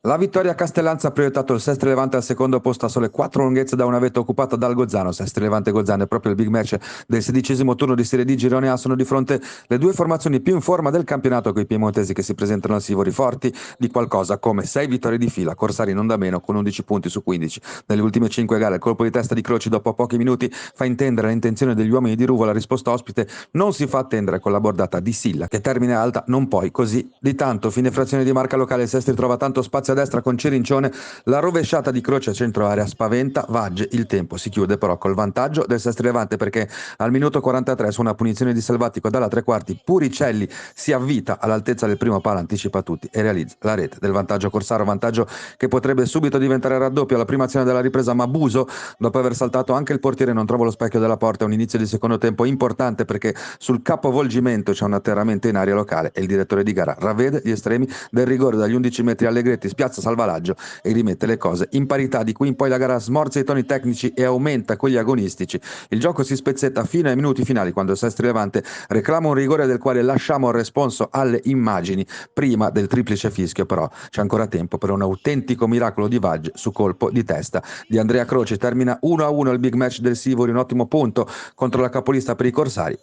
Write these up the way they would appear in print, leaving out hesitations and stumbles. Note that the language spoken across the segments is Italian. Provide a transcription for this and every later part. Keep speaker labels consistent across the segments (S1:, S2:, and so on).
S1: La vittoria a Castellanza ha proiettato il Sestri Levante al secondo posto a sole 4 lunghezze da una vetta occupata dal Gozzano. Sestri Levante e Gozzano è proprio il big match del 16° turno di Serie D Girone A. Sono di fronte le due formazioni più in forma del campionato, con i piemontesi che si presentano al Sivori forti di qualcosa come 6 vittorie di fila. Corsari non da meno con 11 punti su 15. Nelle ultime 5 gare il colpo di testa di Croci dopo pochi minuti fa intendere l'intenzione degli uomini di Ruvo. La risposta ospite non si fa attendere con la bordata di Silla che termina alta, non poi così di tanto. Fine frazione di marca locale, il Sestri trova tanto spazio a destra con Cirincione, la rovesciata di Croce a centro area spaventa Vagge, il tempo si chiude però col vantaggio del Sestri Levante, perché al minuto 43 su una punizione di Selvatico dalla tre quarti Puricelli si avvita all'altezza del primo palo, anticipa tutti e realizza la rete del vantaggio corsaro, vantaggio che potrebbe subito diventare raddoppio alla prima azione della ripresa, ma Buso, dopo aver saltato anche il portiere, non trova lo specchio della porta. Un inizio di secondo tempo importante perché sul capovolgimento c'è un atterramento in area locale e il direttore di gara ravvede gli estremi del rigore dagli 11 metri. Allegretti spiazza Salvalaggio e rimette le cose in parità. Di qui in poi la gara smorza i toni tecnici e aumenta quelli agonistici. Il gioco si spezzetta fino ai minuti finali, quando il Sestri Levante reclama un rigore del quale lasciamo il responso alle immagini. Prima del triplice fischio però c'è ancora tempo per un autentico miracolo di Vagge su colpo di testa di Andrea Croce. Termina 1-1 il big match del Sivori, un ottimo punto contro la capolista per i corsari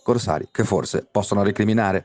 S1: che forse possono recriminare.